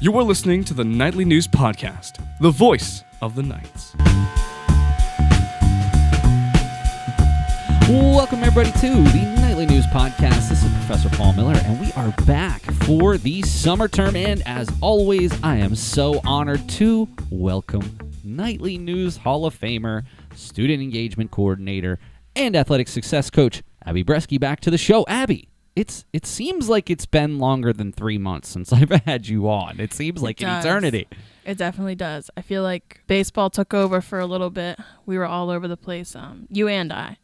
You are listening to the Nightly News Podcast, the voice of the Knights. Welcome, everybody, to the Nightly News Podcast. This is Professor Paul Miller, and we are back for the summer term. And as always, I am so honored to welcome Nightly News Hall of Famer, Student Engagement Coordinator, and Athletic Success Coach, Abbee Breski, back to the show. Abbee, it seems like it's been longer than 3 months since I've had you on. It seems like an eternity. It definitely does. I feel like baseball took over for a little bit. We were all over the place, you and I.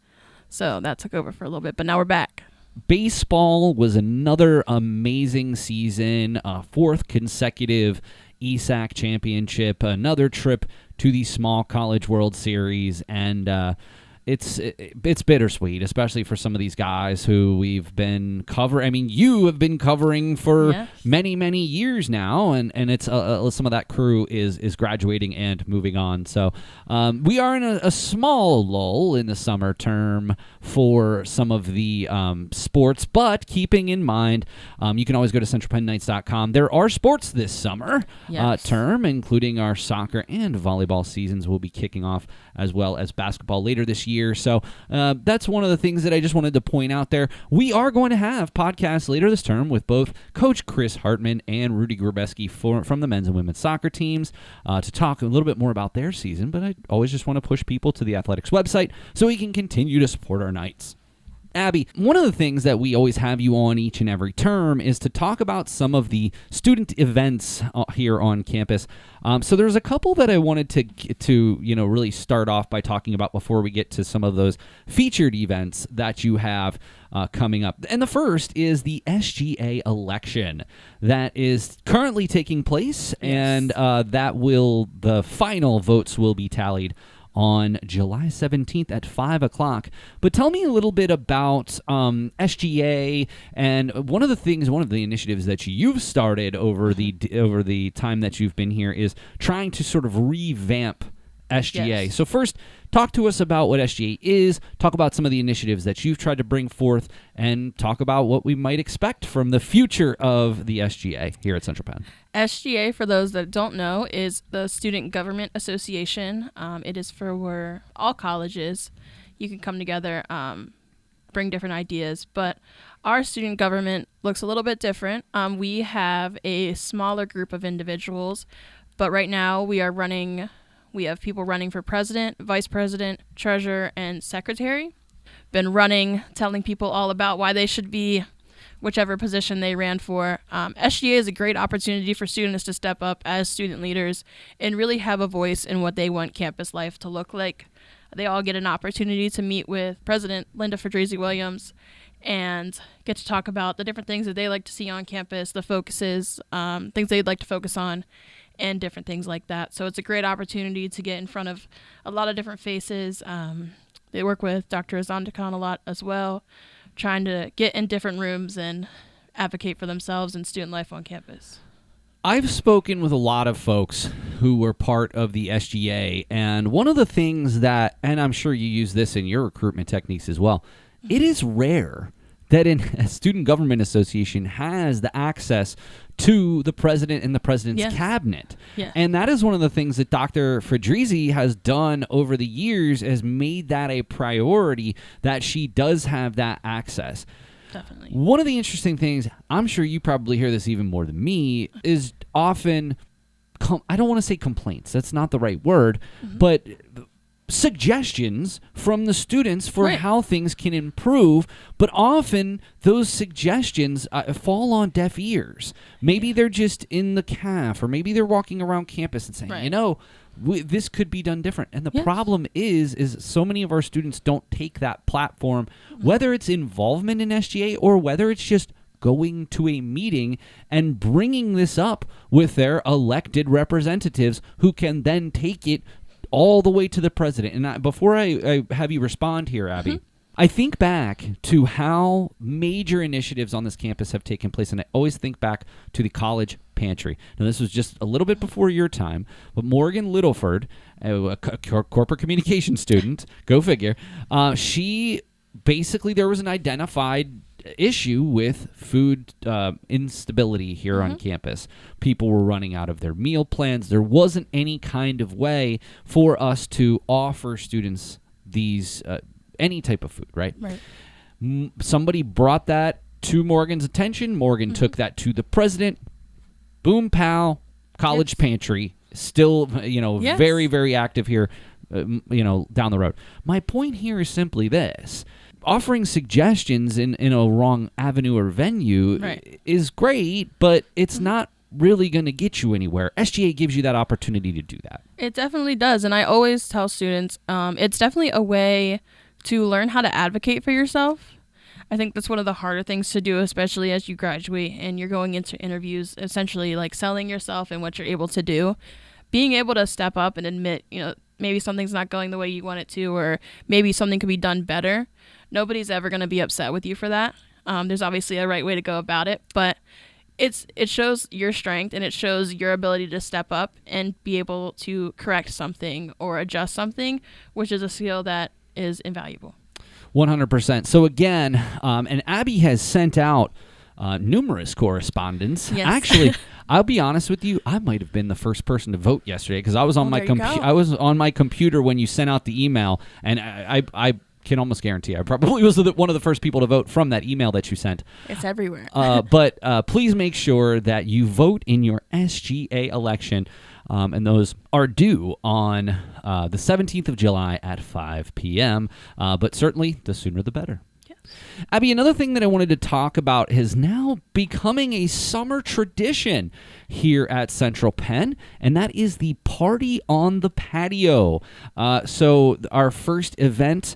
So that took over for a little bit, but now we're back. Baseball was another amazing season, fourth consecutive ESAC championship, another trip to the Small College World Series, and it's bittersweet, especially for some of these guys who we've been covering. I mean, you have been covering for many, many years now, and it's some of that crew is graduating and moving on. So we are in a small lull in the summer term for some of the sports, but keeping in mind, you can always go to centralpennknights.com. There are sports this summer term, including our soccer and volleyball seasons will be kicking off, as well as basketball later this year. So that's one of the things that I just wanted to point out there. We are going to have podcasts later this term with both Coach Chris Hartman and Rudy Grabeski from the men's and women's soccer teams to talk a little bit more about their season, but I always just want to push people to the Athletics website so we can continue to support our Knights. Abbee, one of the things that we always have you on each and every term is to talk about some of the student events here on campus. So there's a couple that I wanted to really start off by talking about before we get to some of those featured events that you have coming up. And the first is the SGA election that is currently taking place, and the final votes will be tallied on July 17th at 5 o'clock. But tell me a little bit about SGA and one of the initiatives that you've started over the time that you've been here is trying to sort of revamp SGA. Yes. So first, talk to us about what SGA is, talk about some of the initiatives that you've tried to bring forth, and talk about what we might expect from the future of the SGA here at Central Penn. SGA, for those that don't know, is the Student Government Association. It is for all colleges. You can come together, bring different ideas, but our student government looks a little bit different. We have a smaller group of individuals, but right now we have people running for president, vice president, treasurer, and secretary. Been running, telling people all about why they should be whichever position they ran for. SGA is a great opportunity for students to step up as student leaders and really have a voice in what they want campus life to look like. They all get an opportunity to meet with President Linda Fedrizzi-Williams and get to talk about the different things that they like to see on campus, the focuses, things they'd like to focus on, and different things like that. So it's a great opportunity to get in front of a lot of different faces. They work with Dr. Azandakan a lot as well, trying to get in different rooms and advocate for themselves and student life on campus. I've spoken with a lot of folks who were part of the SGA, and one of the things that, and I'm sure you use this in your recruitment techniques as well, it is rare that a student government association has the access to the president and the president's cabinet. Yeah. And that is one of the things that Dr. Fedrizzi has done over the years, has made that a priority, that she does have that access. Definitely. One of the interesting things, I'm sure you probably hear this even more than me, is often, I don't want to say complaints, that's not the right word, but suggestions from the students for how things can improve, but often those suggestions fall on deaf ears. Maybe they're just in the CAF, or maybe they're walking around campus and saying, this could be done different. And the problem is so many of our students don't take that platform, whether it's involvement in SGA or whether it's just going to a meeting and bringing this up with their elected representatives who can then take it all the way to the president. And before I have you respond here, Abbee, I think back to how major initiatives on this campus have taken place, and I always think back to the college pantry. Now, this was just a little bit before your time, but Morgan Littleford, a corporate communication student, go figure, she basically, there was an identified issue with food instability here on campus. People were running out of their meal plans. There wasn't any kind of way for us to offer students these any type of food, right? Right. Somebody brought that to Morgan's attention. Morgan took that to the president. Boom, pow, college pantry. Still, very, very active here, down the road. My point here is simply this. Offering suggestions in a wrong avenue or venue is great, but it's not really going to get you anywhere. SGA gives you that opportunity to do that. It definitely does. And I always tell students it's definitely a way to learn how to advocate for yourself. I think that's one of the harder things to do, especially as you graduate and you're going into interviews, essentially like selling yourself and what you're able to do. Being able to step up and admit, maybe something's not going the way you want it to, or maybe something could be done better. Nobody's ever going to be upset with you for that. There's obviously a right way to go about it, but it shows your strength and it shows your ability to step up and be able to correct something or adjust something, which is a skill that is invaluable. 100%. So again, and Abbee has sent out numerous correspondence. Yes. Actually, I'll be honest with you, I might have been the first person to vote yesterday because I was on my computer when you sent out the email, and I can almost guarantee I probably was one of the first people to vote from that email that you sent. It's everywhere. But please make sure that you vote in your SGA election, and those are due on the 17th of July at 5 p.m., but certainly the sooner the better. Abbee, another thing that I wanted to talk about is now becoming a summer tradition here at Central Penn, and that is the Party on the Patio. So our first event,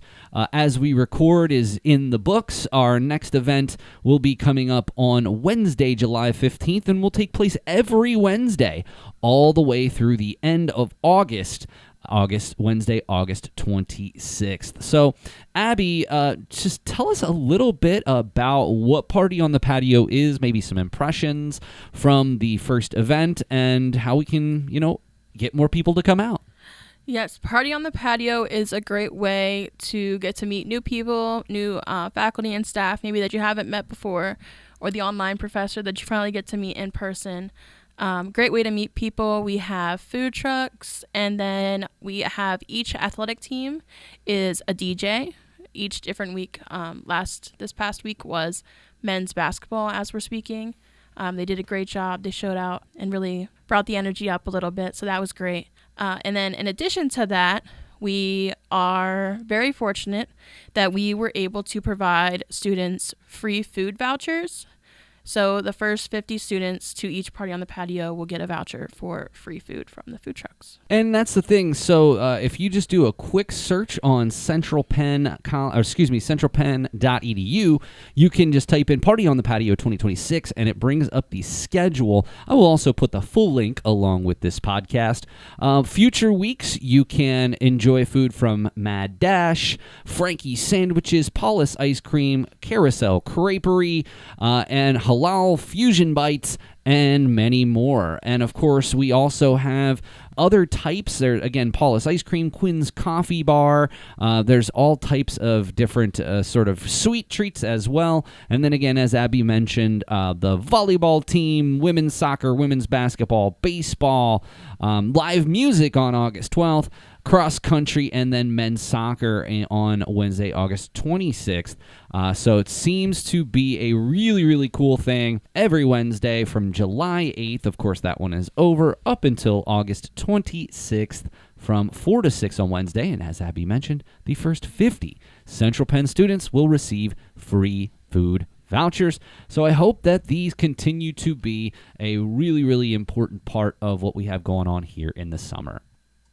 as we record, is in the books. Our next event will be coming up on Wednesday, July 15th, and will take place every Wednesday all the way through the end of Wednesday, August 26th. So, Abbee, just tell us a little bit about what Party on the Patio is, maybe some impressions from the first event, and how we can, get more people to come out. Yes, Party on the Patio is a great way to get to meet new people, new faculty and staff, maybe that you haven't met before, or the online professor that you finally get to meet in person. Great way to meet people. We have food trucks, and then we have each athletic team is a DJ each different week. This past week was men's basketball as we're speaking. They did a great job. They showed out and really brought the energy up a little bit, so that was great. And then in addition to that, we are very fortunate that we were able to provide students free food vouchers. So the first 50 students to each Party on the Patio will get a voucher for free food from the food trucks. And that's the thing. So if you just do a quick search on centralpenn.edu, you can just type in Party on the Patio 2026, and it brings up the schedule. I will also put the full link along with this podcast. Future weeks, you can enjoy food from Mad Dash, Frankie's Sandwiches, Paulus Ice Cream, Carousel Creperie, and Halal Fusion Bites, and many more. And of course, we also have other types. There again, Paulus Ice Cream, Quinn's Coffee Bar. There's all types of different sort of sweet treats as well. And then again, as Abbee mentioned, the volleyball team, women's soccer, women's basketball, baseball, live music on August 12th, cross country, and then men's soccer on Wednesday, August 26th. So it seems to be a really, really cool thing every Wednesday from July 8th. Of course, that one is over up until August 26th from 4 to 6 on Wednesday. And as Abbee mentioned, the first 50 Central Penn students will receive free food vouchers. So I hope that these continue to be a really, really important part of what we have going on here in the summer.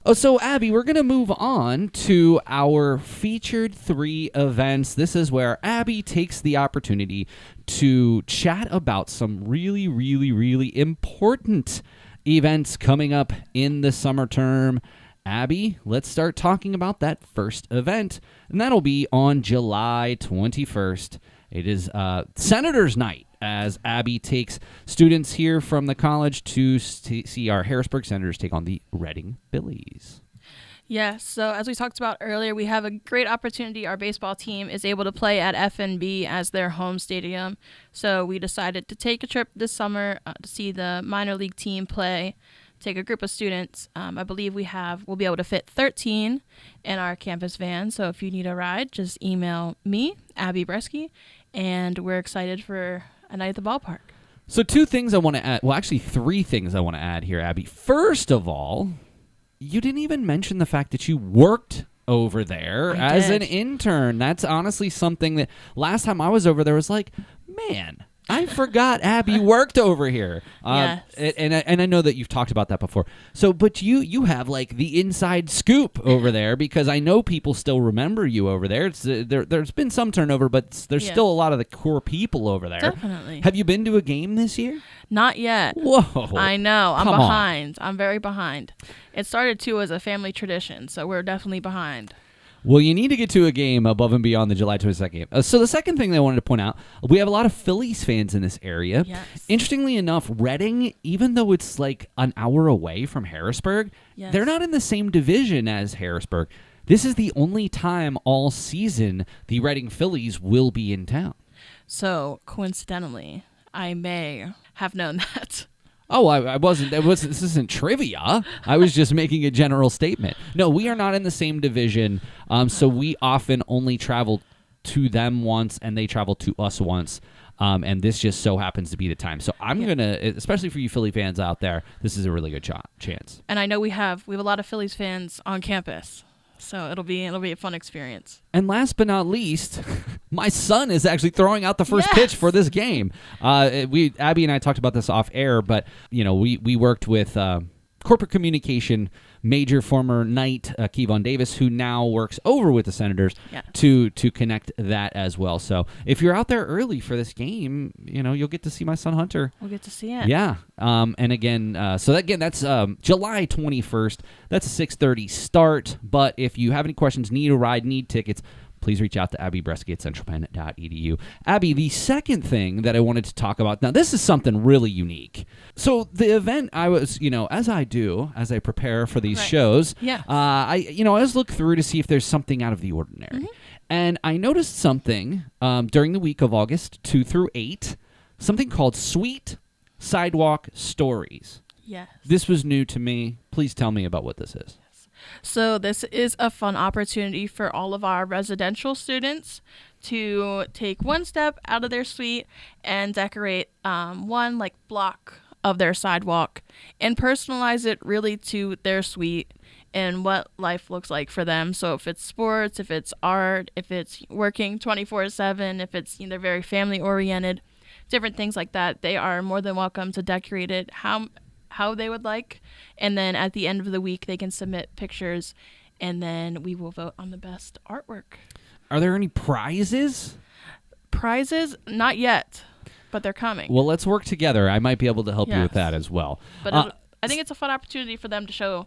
Oh, so Abbee, we're going to move on to our featured 3 events. This is where Abbee takes the opportunity to chat about some really, really, really important events coming up in the summer term. Abbee, let's start talking about that first event, and that'll be on July 21st. It is Senators Night, as Abbee takes students here from the college to see our Harrisburg Senators take on the Reading Billies. Yes, so as we talked about earlier, we have a great opportunity. Our baseball team is able to play at FNB as their home stadium. So we decided to take a trip this summer to see the minor league team play, take a group of students. I believe we'll be able to fit 13 in our campus van. So if you need a ride, just email me, Abbee Breski, and we're excited for a night at the ballpark. So 2 things I want to add. Well, actually 3 things I want to add here, Abbee. First of all, you didn't even mention the fact that you worked over there as an intern. That's honestly something that last time I was over there was like, man, I forgot Abbee worked over here. Yes. And I know that you've talked about that before. So, but you have like the inside scoop over there because I know people still remember you over there. It's there's been some turnover, but there's still a lot of the core people over there. Definitely. Have you been to a game this year? Not yet. Whoa. I know. I'm Come behind. I'm very behind. It started too as a family tradition, so we're definitely behind. Well, you need to get to a game above and beyond the July 22nd game. So the second thing that I wanted to point out, we have a lot of Phillies fans in this area. Yes. Interestingly enough, Reading, even though it's like an hour away from Harrisburg, they're not in the same division as Harrisburg. This is the only time all season the Reading Phillies will be in town. So, coincidentally, I may have known that. Oh, I wasn't. This isn't trivia. I was just making a general statement. No, we are not in the same division, so we often only travel to them once, and they travel to us once. And this just so happens to be the time. So I'm gonna, especially for you Philly fans out there, this is a really good chance. And I know we have a lot of Phillies fans on campus, so it'll be a fun experience. And last but not least, my son is actually throwing out the first pitch for this game. Abbee and I talked about this off air, but we worked with corporate communication major former Knight, Kevon Davis, who now works over with the Senators, to connect that as well. So if you're out there early for this game, you'll get to see my son Hunter. We'll get to see it. Yeah. And again, that's July 21st. That's a 6:30 start. But if you have any questions, need a ride, need tickets, please reach out to Abbee Breski at centralpenn.edu. Abbee, the second thing that I wanted to talk about, now this is something really unique. So the event I was, as I prepare for these shows, I always look through to see if there's something out of the ordinary. Mm-hmm. And I noticed something during the week of August 2 through 8, something called Sweet Sidewalk Stories. Yes. This was new to me. Please tell me about what this is. So this is a fun opportunity for all of our residential students to take one step out of their suite and decorate one block of their sidewalk and personalize it really to their suite and what life looks like for them. So if it's sports, if it's art, if it's working 24/7, if it's very family oriented, different things like that, they are more than welcome to decorate it how they would like, and then at the end of the week they can submit pictures, and then we will vote on the best artwork. Are there any prizes? Prizes? Not yet, but they're coming. Well, let's work together. I might be able to help you with that as well. But I think it's a fun opportunity for them to show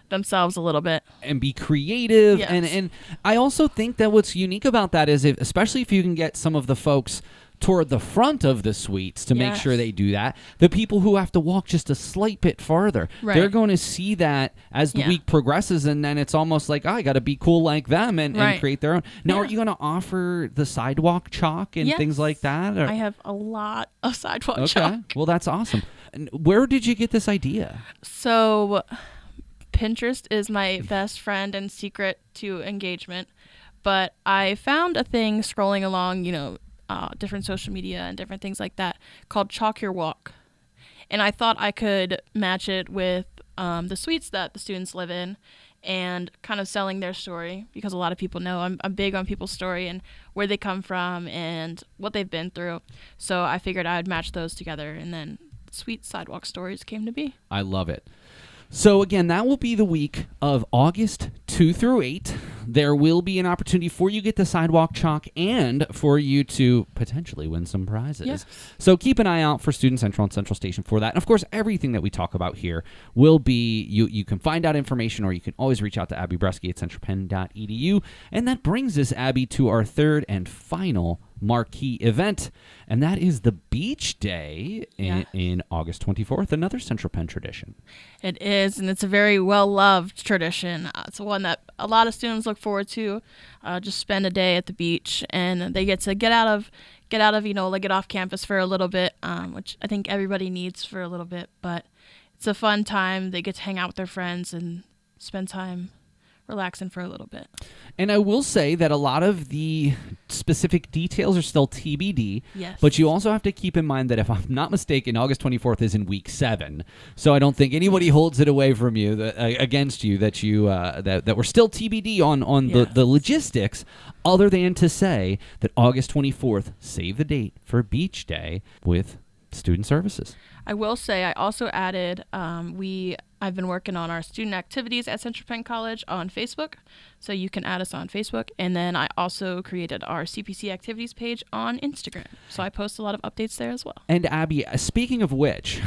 themselves a little bit and be creative. Yes. And I also think that what's unique about that is especially if you can get some of the folks toward the front of the suites to make sure they do that. The people who have to walk just a slight bit farther, they're going to see that as the week progresses, and then it's almost like, I got to be cool like them and create their own. Now, are you going to offer the sidewalk chalk and things like that? Or? I have a lot of sidewalk chalk. Well, that's awesome. And where did you get this idea? So Pinterest is my best friend and secret to engagement, but I found a thing scrolling along, different social media and different things like that called Chalk Your Walk. And I thought I could match it with the suites that the students live in and kind of selling their story, because a lot of people know I'm big on people's story and where they come from and what they've been through. So I figured I would match those together, and then Sweet Sidewalk Stories came to be. I love it. So again, that will be the week of August 2 through 8. There will be an opportunity for you to get the sidewalk chalk and for you to potentially win some prizes. Yes. So keep an eye out for Student Central and Central Station for that. And of course, everything that we talk about here will be, you can find out information, or you can always reach out to Abbee Breski at centralpenn.edu. And that brings us, Abbee, to our third and final marquee event, and that is the Beach Day in August 24th, another Central Penn tradition. It is, and it's a very well-loved tradition. It's one that a lot of students look forward to. Just spend a day at the beach, and they get to get out of get off campus for a little bit, which I think everybody needs for a little bit. But it's a fun time. They get to hang out with their friends and spend time relaxing for a little bit. And I will say that a lot of the specific details are still TBD. Yes. But you also have to keep in mind that if I'm not mistaken, August 24th is in week 7. So I don't think anybody holds it away from you against you that we're still TBD on the logistics, other than to say that August 24th, save the date for Beach Day with student services. I will say I also added I've been working on our student activities at Central Penn College on Facebook, so you can add us on Facebook. And then I also created our CPC activities page on Instagram, so I post a lot of updates there as well. And Abbee, speaking of which,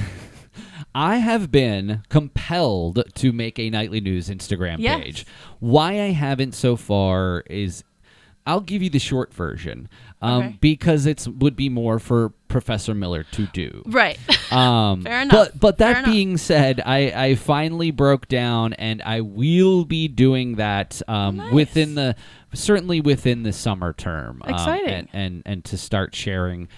I have been compelled to make a Nightly News Instagram page. Why I haven't so far is, I'll give you the short version, because it would be more for Professor Miller to do. Right. Fair enough. But that being said, I finally broke down, and I will be doing that Nice. certainly within the summer term. Exciting. And to start sharing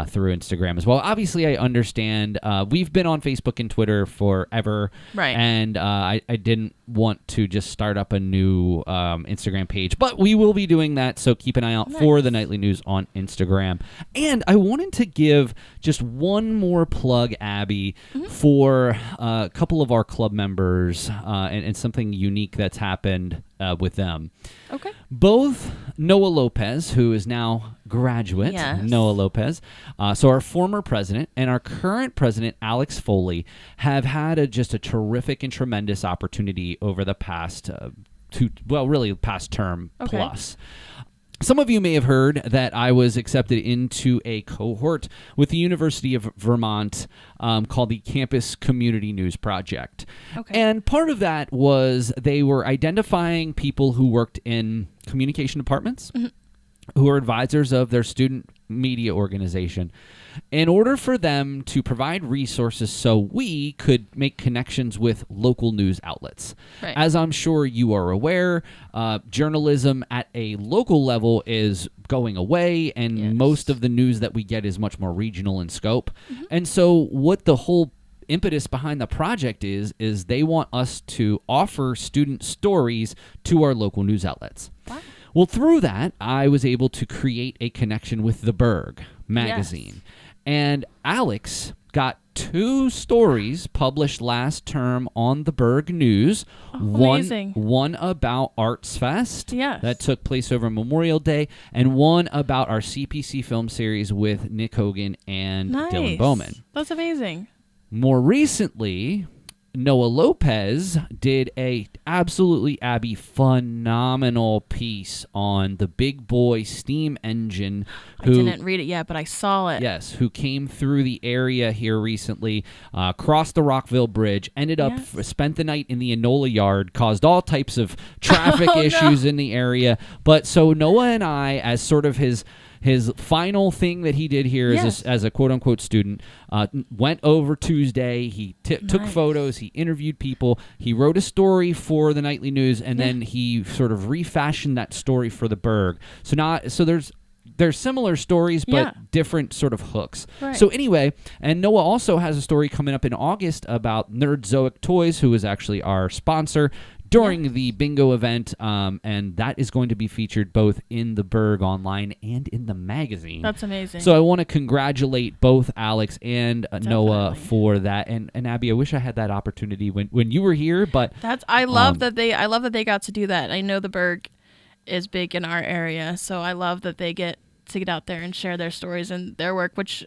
through Instagram as well. Obviously, I understand. We've been on Facebook and Twitter forever. Right. And I didn't want to just start up a new Instagram page, but we will be doing that, so keep an eye out for the Nightly News on Instagram. And I wanted to give just one more plug, Abbee, for a couple of our club members and something unique that's happened with them. Okay. Both Noah Lopez, who is now graduate, Noah Lopez, so our former president, and our current president, Alex Foley, have had just a terrific and tremendous opportunity over the past past term plus. Some of you may have heard that I was accepted into a cohort with the University of Vermont called the Campus Community News Project. Okay. And part of that was they were identifying people who worked in communication departments, who are advisors of their student media organization, in order for them to provide resources so we could make connections with local news outlets. Right. As I'm sure you are aware, journalism at a local level is going away, and most of the news that we get is much more regional in scope. And so what the whole impetus behind the project is they want us to offer student stories to our local news outlets. Wow. Well, through that, I was able to create a connection with The Berg magazine. And Alex got 2 stories published last term on the Berg News. Amazing. One about Arts Fest that took place over Memorial Day, and one about our CPC film series with Nick Hogan and Dylan Bowman. That's amazing. More recently, Noah Lopez did a absolutely, Abbee, phenomenal piece on the big boy steam engine. I didn't read it yet, but I saw it. Yes, who came through the area here recently, crossed the Rockville Bridge, ended up, spent the night in the Enola yard, caused all types of traffic issues in the area. But so Noah and I, as sort of his final thing that he did here as a quote-unquote student, went over Tuesday. He took photos. He interviewed people. He wrote a story for the Nightly News, and then he sort of refashioned that story for the Berg. So there's similar stories, but different sort of hooks. Right. So anyway, and Noah also has a story coming up in August about Nerdzoic Toys, who is actually our sponsor during the bingo event, and that is going to be featured both in the Berg online and in the magazine. That's amazing. So I want to congratulate both Alex and Noah for that. And Abbee, I wish I had that opportunity when you were here, but I love that they got to do that. I know the Berg is big in our area, so I love that they get to get out there and share their stories and their work, which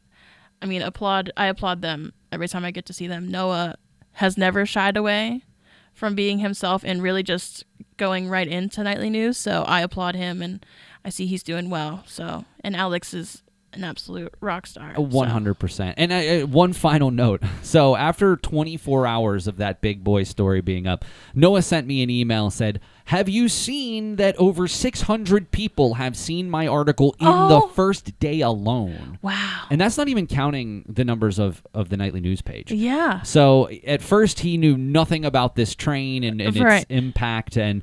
I applaud them every time I get to see them. Noah has never shied away from being himself and really just going right into Nightly News. So I applaud him, and I see he's doing well. So, and Alex is an absolute rock star. 100%. And one final note. So after 24 hours of that big boy story being up, Noah sent me an email and said, have you seen that over 600 people have seen my article in the first day alone? Wow. And that's not even counting the numbers of the nightly news page. Yeah. So at first he knew nothing about this train and its impact, and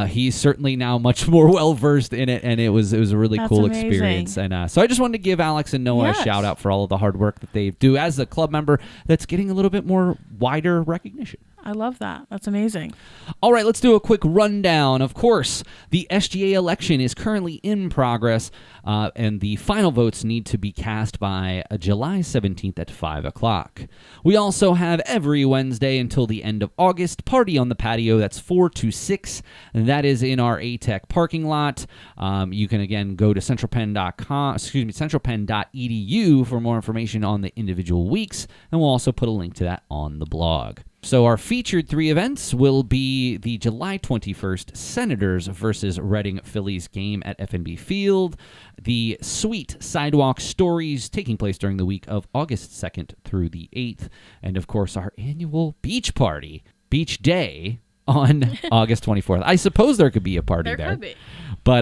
he's certainly now much more well-versed in it, and it was a really cool experience. And so I just wanted to give Alex and Noah a shout-out for all of the hard work that they do as a club member that's getting a little bit more wider recognition. I love that. That's amazing. All right, let's do a quick rundown. Of course, the SGA election is currently in progress, and the final votes need to be cast by July 17th at 5 o'clock. We also have every Wednesday until the end of August, Party on the Patio. That's 4 to 6, and that is in our ATEC parking lot. You can, again, go to centralpenn.edu for more information on the individual weeks, and we'll also put a link to that on the blog. So our featured 3 events will be the July 21st Senators versus Reading Phillies game at FNB Field, the Sweet Sidewalk Stories taking place during the week of August 2nd through the 8th, and of course our annual beach party, Beach Day, on August 24th. I suppose there could be a party there. There could be. But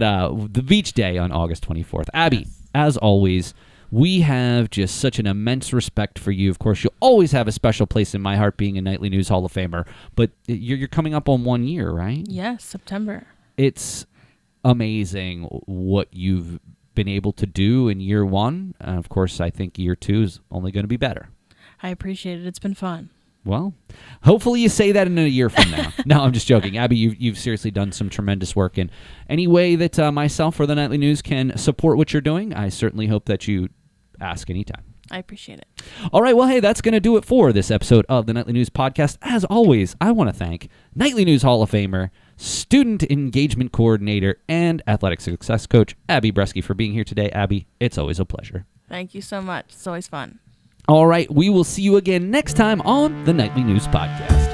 the Beach Day on August 24th. Abbee, as always, we have just such an immense respect for you. Of course, you'll always have a special place in my heart being a Nightly News Hall of Famer, but you're coming up on 1 year, right? Yes, September. It's amazing what you've been able to do in year 1. And of course, I think year 2 is only going to be better. I appreciate it. It's been fun. Well, hopefully you say that in a year from now. No, I'm just joking. Abbee, you've seriously done some tremendous work. In any way that myself or the Nightly News can support what you're doing, I certainly hope that you ask anytime. I appreciate it. All right, well, hey, that's going to do it for this episode of the Nightly News Podcast. As always, I want to thank Nightly News Hall of Famer, Student Engagement Coordinator, and Athletic Success Coach Abbee Breski for being here today. Abbee, it's always a pleasure. Thank you so much. It's always fun. All right, we will see you again next time on the Nightly News Podcast.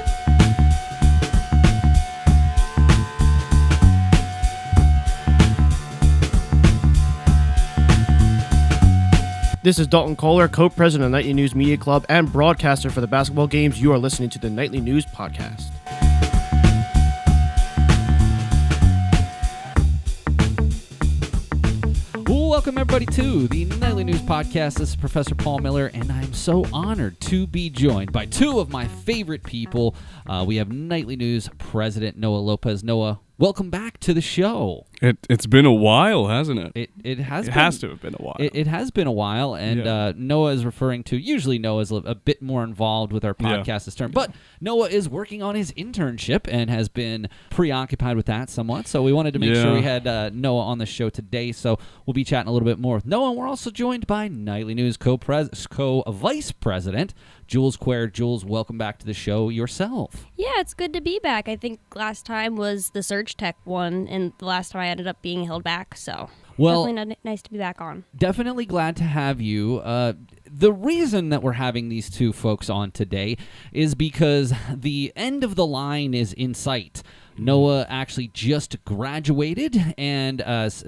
This is Dalton Kohler, co-president of Nightly News Media Club and broadcaster for the basketball games. You are listening to the Nightly News Podcast. Welcome, everybody, to the Nightly News Podcast. This is Professor Paul Miller, and I'm so honored to be joined by 2 of my favorite people. We have Nightly News President Noah Lopez. Noah, welcome back to the show. It's been a while, hasn't it? It has to have been a while. It has been a while, and Noah is referring to, usually Noah's a bit more involved with our podcast this term, but Noah is working on his internship and has been preoccupied with that somewhat, so we wanted to make sure we had Noah on the show today, so we'll be chatting a little bit more with Noah. We're also joined by Nightly News co-vice president, Jules Quare. Jules, welcome back to the show yourself. Yeah, it's good to be back. I think last time was the Surge Tech one, and the last time I ended up being held back, so definitely nice to be back on. Definitely glad to have you. The reason that we're having these 2 folks on today is because the end of the line is in sight. Noah actually just graduated and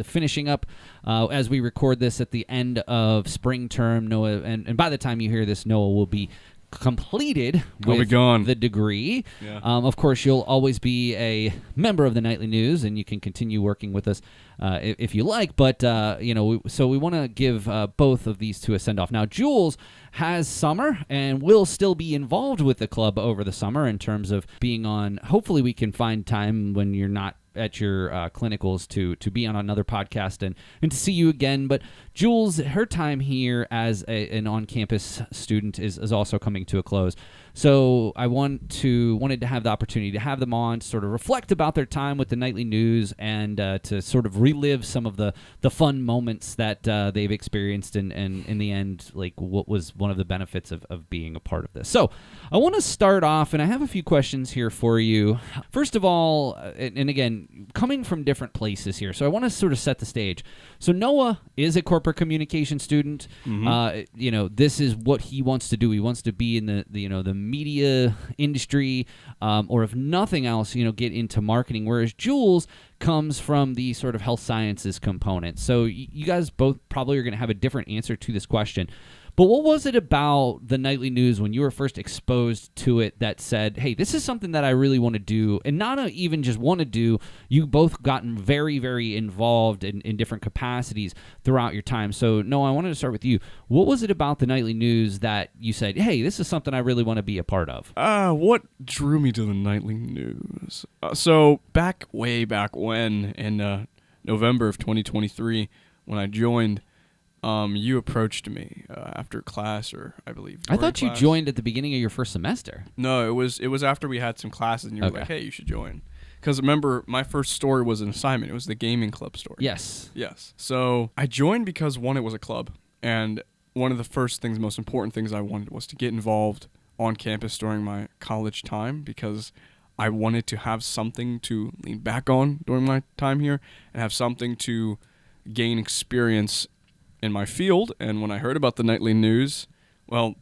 finishing up as we record this at the end of spring term. Noah, and by the time you hear this, Noah will be completed with the degree. Yeah. Of course, you'll always be a member of the Nightly News, and you can continue working with us if you like. But so we want to give both of these 2 a send off. Now, Jules has summer and will still be involved with the club over the summer in terms of being on. Hopefully, we can find time when you're not at your clinicals to be on another podcast and to see you again. But Jules, her time here as an on-campus student is also coming to a close. So I wanted to have the opportunity to have them on, sort of reflect about their time with the Nightly News and to sort of relive some of the fun moments that they've experienced and in the end, like what was one of the benefits of being a part of this. So I want to start off, and I have a few questions here for you. First of all, and again, coming from different places here, so I want to sort of set the stage. So Noah is a corporate communication student. Mm-hmm. This is what he wants to do. He wants to be in the media industry, or if nothing else, get into marketing. Whereas Jules comes from the sort of health sciences component. So you guys both probably are going to have a different answer to this question. But what was it about the nightly news when you were first exposed to it that said, hey, this is something that I really want to do? And not even just want to do, you both gotten very, very involved in different capacities throughout your time. So, Noah, I wanted to start with you. What was it about the nightly news that you said, hey, this is something I really want to be a part of? What drew me to the nightly news? So way back when, in November of 2023, when I joined, you approached me after class, or I believe I thought you class. joined at the beginning of your first semester. No, it was after we had some classes, and you were like, "Hey, you should join." Because remember, my first story was an assignment. It was the gaming club story. Yes. So I joined because, one, it was a club, and one of the first things, most important things I wanted was to get involved on campus during my college time, because I wanted to have something to lean back on during my time here and have something to gain experience in my field. And when I heard about the nightly news, well,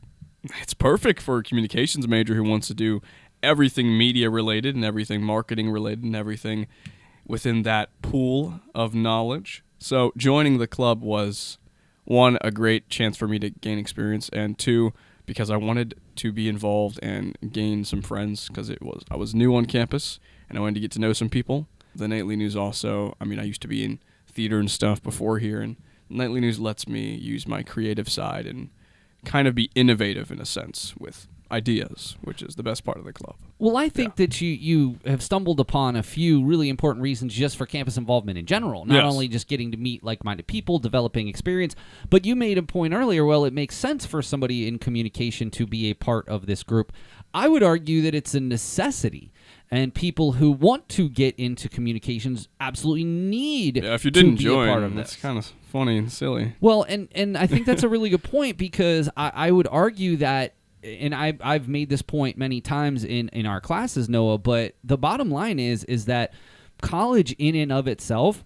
it's perfect for a communications major who wants to do everything media related and everything marketing related and everything within that pool of knowledge. So joining the club was, one, a great chance for me to gain experience, and two, because I wanted to be involved and gain some friends, because I was new on campus and I wanted to get to know some people. The nightly news also, I used to be in theater and stuff before here, and nightly news lets me use my creative side and kind of be innovative in a sense with ideas, which is the best part of the club. Well, I think that you have stumbled upon a few really important reasons just for campus involvement in general, not only just getting to meet like-minded people, developing experience, but you made a point earlier, well, it makes sense for somebody in communication to be a part of this group. I would argue that it's a necessity. And people who want to get into communications absolutely need if you didn't to be join, a part of this. That's kind of funny and silly. Well, and I think that's a really good point, because I would argue that, and I've made this point many times in our classes, Noah, but the bottom line is that college in and of itself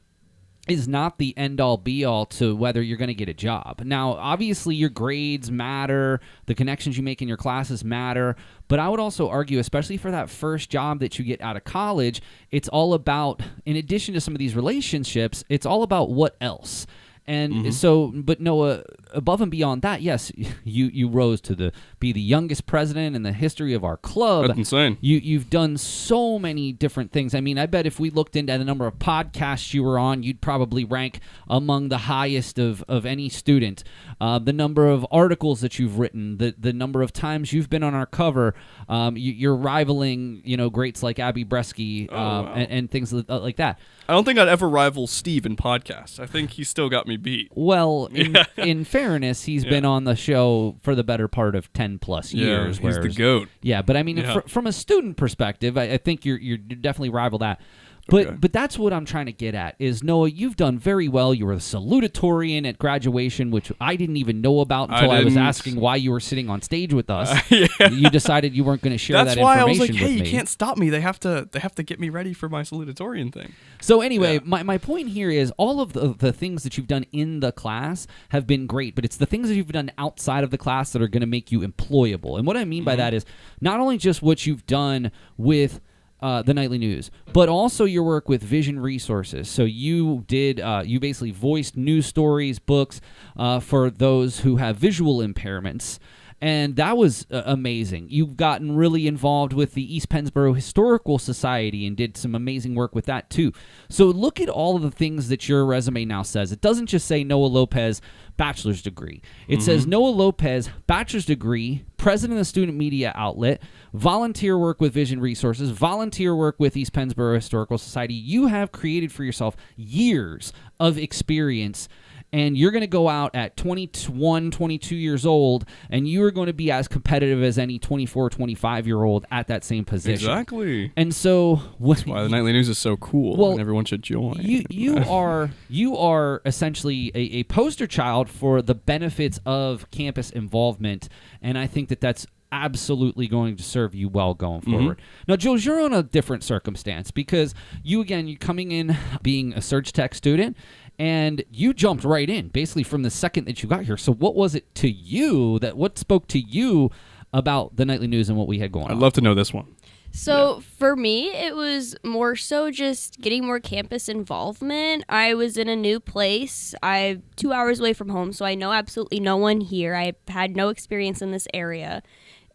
is not the end-all, be-all to whether you're going to get a job. Now, obviously, your grades matter, the connections you make in your classes matter, but I would also argue, especially for that first job that you get out of college, it's all about, in addition to some of these relationships, it's all about what else. And so, but Noah, above and beyond that, yes, you rose to be the youngest president in the history of our club. That's insane. You've done so many different things. I mean, I bet if we looked into the number of podcasts you were on, you'd probably rank among the highest of any student. The number of articles that you've written, the number of times you've been on our cover, you're rivaling, greats like Abbee Breski and things like that. I don't think I'd ever rival Steve in podcasts. I think he's still got me beat. Well, in fairness, he's been on the show for the better part of 10+ years. Yeah, he's the GOAT. Yeah, but I mean, from a student perspective, I think you're definitely rival that. But that's what I'm trying to get at is, Noah, you've done very well. You were the salutatorian at graduation, which I didn't even know about until I was asking why you were sitting on stage with us. You decided you weren't going to share that information with me. That's why I was like, hey, you can't stop me. They have to get me ready for my salutatorian thing. So anyway, my point here is all of the things that you've done in the class have been great, but it's the things that you've done outside of the class that are going to make you employable. And what I mean by that is not only just what you've done with the nightly news, but also your work with Vision Resources. So you basically voiced news stories, books for those who have visual impairments. And that was amazing. You've gotten really involved with the East Pennsboro Historical Society and did some amazing work with that too. So look at all of the things that your resume now says. It doesn't just say Noah Lopez, bachelor's degree. It says Noah Lopez, bachelor's degree, president of the student media outlet, volunteer work with Vision Resources, volunteer work with East Pennsboro Historical Society. You have created for yourself years of experience, and you're going to go out at 21, 22 years old, and you are going to be as competitive as any 24, 25-year-old at that same position. Exactly. And so that's why the nightly news is so cool, and everyone should join. You are essentially a poster child for the benefits of campus involvement, and I think that's absolutely going to serve you well going forward. Now, Jules, you're on a different circumstance because you're coming in being a Surge Tech student, and you jumped right in basically from the second that you got here. So what was it to you what spoke to you about the nightly news and what we had going on? I'd love to know this one. So for me, it was more so just getting more campus involvement. I was in a new place. I'm 2 hours away from home, so I know absolutely no one here. I had no experience in this area.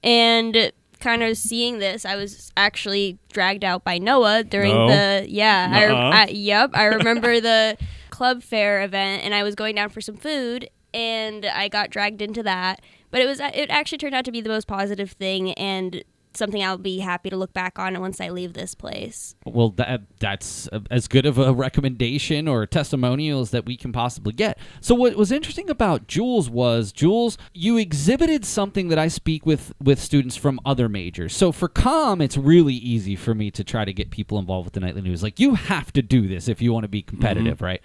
And kind of seeing this, I was actually dragged out by Noah during I remember the club fair event, and I was going down for some food, and I got dragged into that. But it actually turned out to be the most positive thing, and something I'll be happy to look back on once I leave this place. Well, that's as good of a recommendation or testimonials that we can possibly get. So what was interesting about Jules was, Jules, you exhibited something that I speak with students from other majors. So for comm, it's really easy for me to try to get people involved with the nightly news. Like, you have to do this if you want to be competitive, right?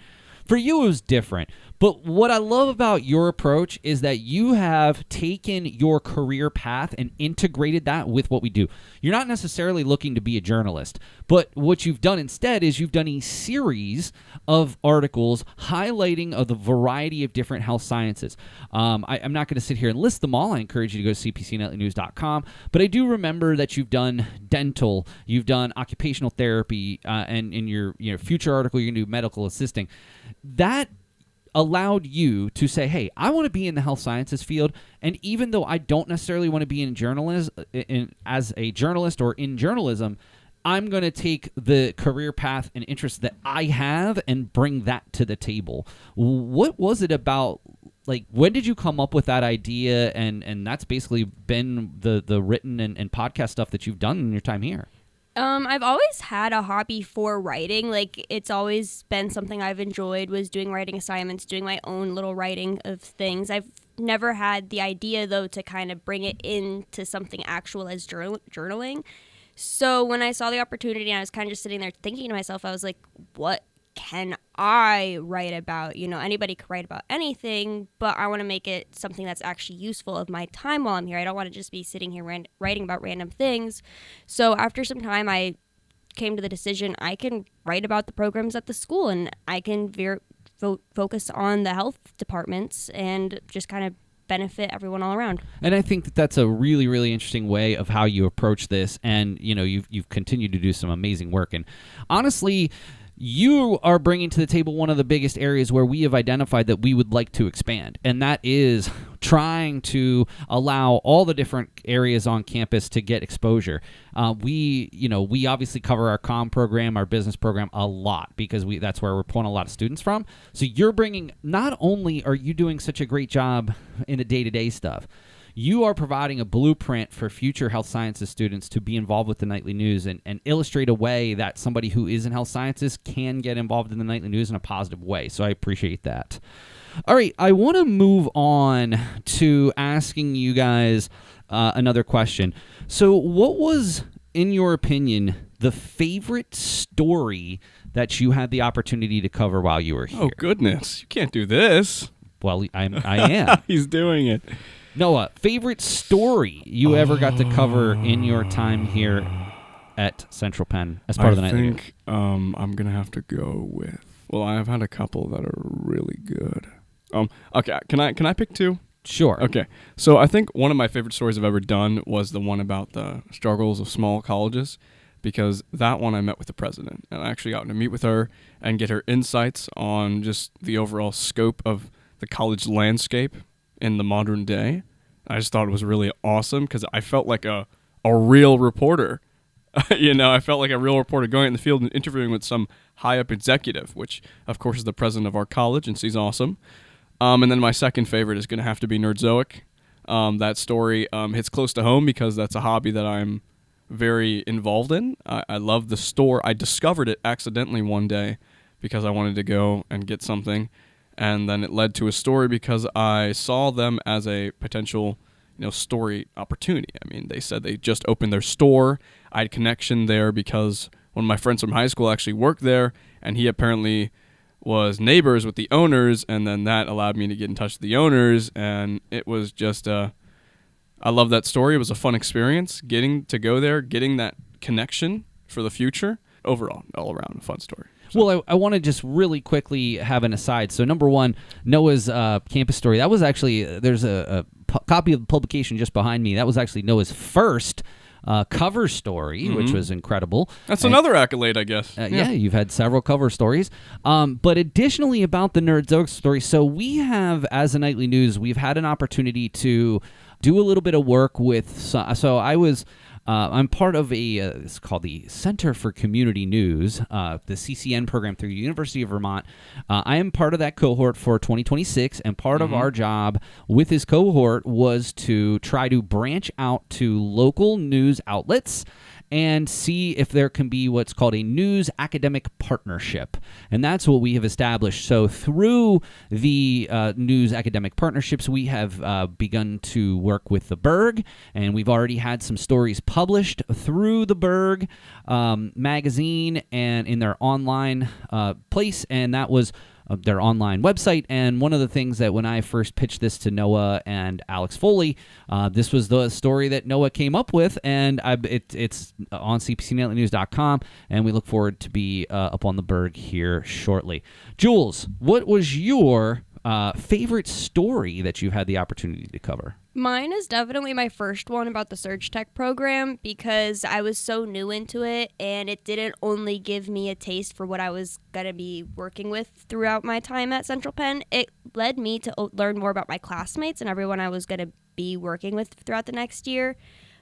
For you, it was different. But what I love about your approach is that you have taken your career path and integrated that with what we do. You're not necessarily looking to be a journalist, but what you've done instead is you've done a series of articles highlighting the variety of different health sciences. I'm not going to sit here and list them all. I encourage you to go to cpcnightlynews.com. But I do remember that you've done dental, you've done occupational therapy, and in your future article, you're going to do medical assisting. That allowed you to say, hey, I want to be in the health sciences field, and even though I don't necessarily want to be as a journalist or in journalism, I'm going to take the career path and interests that I have and bring that to the table. What was it about, like, when did you come up with that idea, and that's basically been the written and podcast stuff that you've done in your time here? I've always had a hobby for writing. Like, it's always been something I've enjoyed, was doing writing assignments, doing my own little writing of things. I've never had the idea, though, to kind of bring it into something actual as journaling. So when I saw the opportunity and I was kind of just sitting there thinking to myself, I was like, what can I write about? Anybody could write about anything, but I want to make it something that's actually useful of my time while I'm here. I don't want to just be sitting here writing about random things. So after some time, I came to the decision I can write about the programs at the school, and I can focus on the health departments and just kind of benefit everyone all around. And I think that that's a really, really interesting way of how you approach this. And, you've continued to do some amazing work. And honestly, you are bringing to the table one of the biggest areas where we have identified that we would like to expand, and that is trying to allow all the different areas on campus to get exposure. We obviously cover our comm program, our business program a lot because that's where we're pulling a lot of students from. So you're bringing, not only are you doing such a great job in the day-to-day stuff, you are providing a blueprint for future health sciences students to be involved with the nightly news and illustrate a way that somebody who is in health sciences can get involved in the nightly news in a positive way. So I appreciate that. All right, I want to move on to asking you guys another question. So what was, in your opinion, the favorite story that you had the opportunity to cover while you were here? Oh, goodness. You can't do this. Well, I am. He's doing it. Noah, favorite story you ever got to cover in your time here at Central Penn as part of the nightly news? I think I'm going to have to go with, well, I've had a couple that are really good. Okay, can I pick two? Sure. Okay, so I think one of my favorite stories I've ever done was the one about the struggles of small colleges, because that one I met with the president, and I actually got to meet with her and get her insights on just the overall scope of the college landscape in the modern day. I just thought it was really awesome because I felt like a real reporter. I felt like a real reporter going in the field and interviewing with some high-up executive, which, of course, is the president of our college, and she's awesome. And then my second favorite is going to have to be Nerdzoic. That story hits close to home because that's a hobby that I'm very involved in. I love the store. I discovered it accidentally one day because I wanted to go and get something. And then it led to a story because I saw them as a potential, story opportunity. I mean, they said they just opened their store. I had connection there because one of my friends from high school actually worked there, and he apparently was neighbors with the owners, and then that allowed me to get in touch with the owners, and it was just, I love that story. It was a fun experience getting to go there, getting that connection for the future. Overall, all around a fun story. So. Well, I want to just really quickly have an aside. So number one, Noah's campus story. That was actually, there's a copy of the publication just behind me. That was actually Noah's first cover story, which was incredible. That's another accolade, I guess. Yeah, you've had several cover stories. But additionally about the Nerds Oak story, so we have, as a Nightly News, we've had an opportunity to do a little bit of work with, so I'm part of it's called the Center for Community News, the CCN program through the University of Vermont. I am part of that cohort for 2026, and part of our job with this cohort was to try to branch out to local news outlets and see if there can be what's called a news academic partnership. And that's what we have established. So through the news academic partnerships, we have begun to work with the Berg, and we've already had some stories published through the Berg magazine and in their online place, and that was their online website. And one of the things that when I first pitched this to Noah and Alex Foley, this was the story that Noah came up with, and it's on cpcnightlynews.com, and we look forward to be up on the Berg here shortly. Jules, what was your favorite story that you had the opportunity to cover? Mine is definitely my first one about the Surge Tech program, because I was so new into it, and it didn't only give me a taste for what I was going to be working with throughout my time at Central Penn. It led me to learn more about my classmates and everyone I was going to be working with throughout the next year,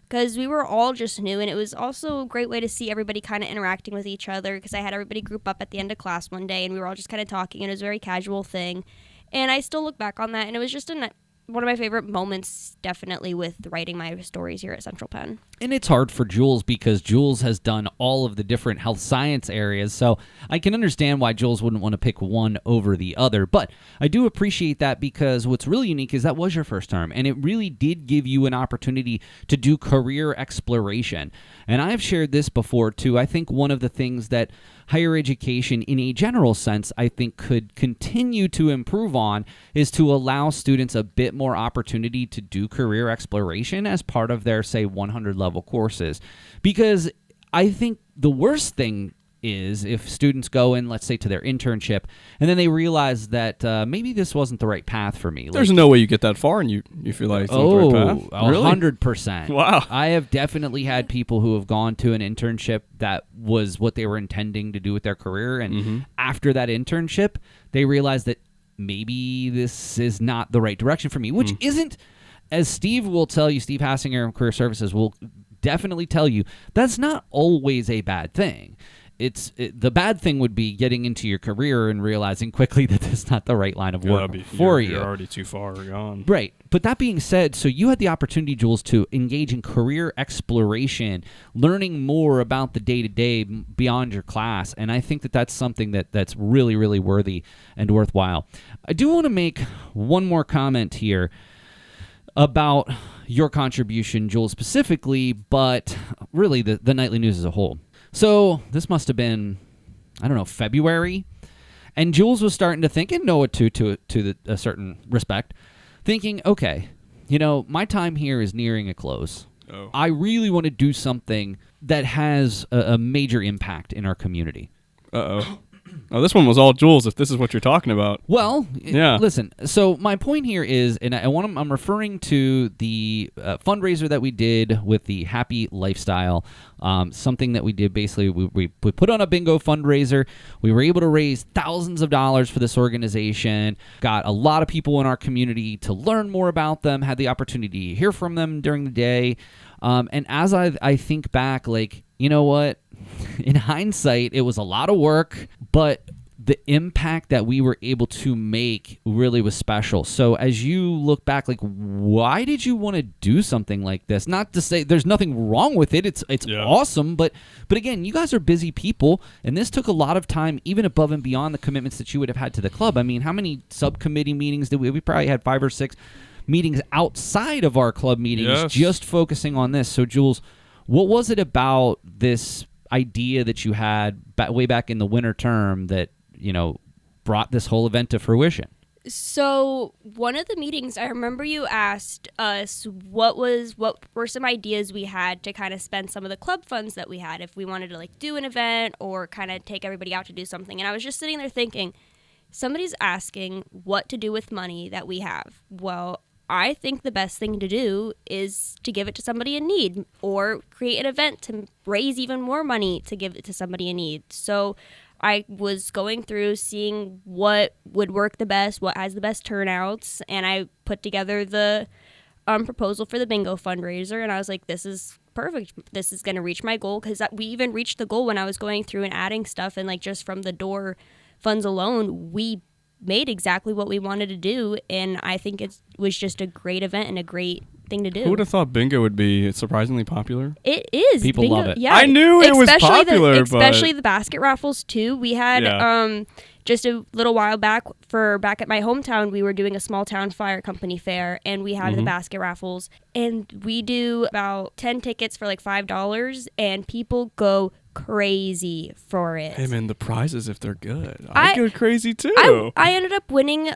because we were all just new, and it was also a great way to see everybody kind of interacting with each other, because I had everybody group up at the end of class one day, and we were all just kind of talking, and it was a very casual thing. And I still look back on that, and it was just one of my favorite moments, definitely, with writing my stories here at Central Penn. And it's hard for Jules because Jules has done all of the different health science areas, so I can understand why Jules wouldn't want to pick one over the other. But I do appreciate that, because what's really unique is that was your first term, and it really did give you an opportunity to do career exploration. And I've shared this before, too. I think one of the things that higher education, in a general sense, I think could continue to improve on is to allow students a bit more opportunity to do career exploration as part of their, say, 100-level courses. Because I think the worst thing is if students go in, let's say, to their internship, and then they realize that maybe this wasn't the right path for me. There's no way you get that far and you feel like it's not the right path. Really? 100%. Wow. I have definitely had people who have gone to an internship that was what they were intending to do with their career, and after that internship, they realized that maybe this is not the right direction for me, which isn't, as Steve will tell you, Steve Hassinger from Career Services will definitely tell you, that's not always a bad thing. The bad thing would be getting into your career and realizing quickly that that's not the right line of work for you. You're already too far gone. Right. But that being said, so you had the opportunity, Jules, to engage in career exploration, learning more about the day-to-day beyond your class, and I think that that's something that's really, really worthy and worthwhile. I do want to make one more comment here about your contribution, Jules, specifically, but really the Nightly News as a whole. So this must have been, I don't know, February, and Jules was starting to think, and Noah too, to a certain respect, thinking, okay, my time here is nearing a close. Oh. I really want to do something that has a major impact in our community. Uh-oh. Oh, this one was all Jules, if this is what you're talking about. Well, yeah. Listen, so my point here is, and I'm referring to the fundraiser that we did with the Happy Lifestyle, something that we did basically, we put on a bingo fundraiser. We were able to raise thousands of dollars for this organization, got a lot of people in our community to learn more about them, had the opportunity to hear from them during the day. And as I think back, like, you know what? In hindsight, it was a lot of work, but the impact that we were able to make really was special. So as you look back, like, why did you want to do something like this? Not to say there's nothing wrong with it. It's awesome, but again, you guys are busy people, and this took a lot of time, even above and beyond the commitments that you would have had to the club. I mean, how many subcommittee meetings did we probably had 5 or 6 meetings outside of our club meetings, just focusing on this. So Jules, what was it about this idea that you had way back in the winter term that, brought this whole event to fruition? So one of the meetings, I remember you asked us what were some ideas we had to kind of spend some of the club funds that we had, if we wanted to do an event or kind of take everybody out to do something. And I was just sitting there thinking, somebody's asking what to do with money that we have. Well, I think the best thing to do is to give it to somebody in need, or create an event to raise even more money to give it to somebody in need. So I was going through seeing what would work the best, what has the best turnouts, and I put together the proposal for the bingo fundraiser, and I was like, this is perfect. This is going to reach my goal, because we even reached the goal when I was going through and adding stuff, and like just from the door funds alone, we made exactly what we wanted to do, and I think it was just a great event and a great thing to do. Who would have thought bingo would be surprisingly popular? It is. People bingo, love it. Yeah, I knew it was especially popular, especially the basket raffles too. We had just a little while back back at my hometown, we were doing a small town fire company fair, and we had the basket raffles, and we do about 10 tickets for like $5, and people go crazy for it. Hey man, the prizes, if they're good, I go crazy too. I ended up winning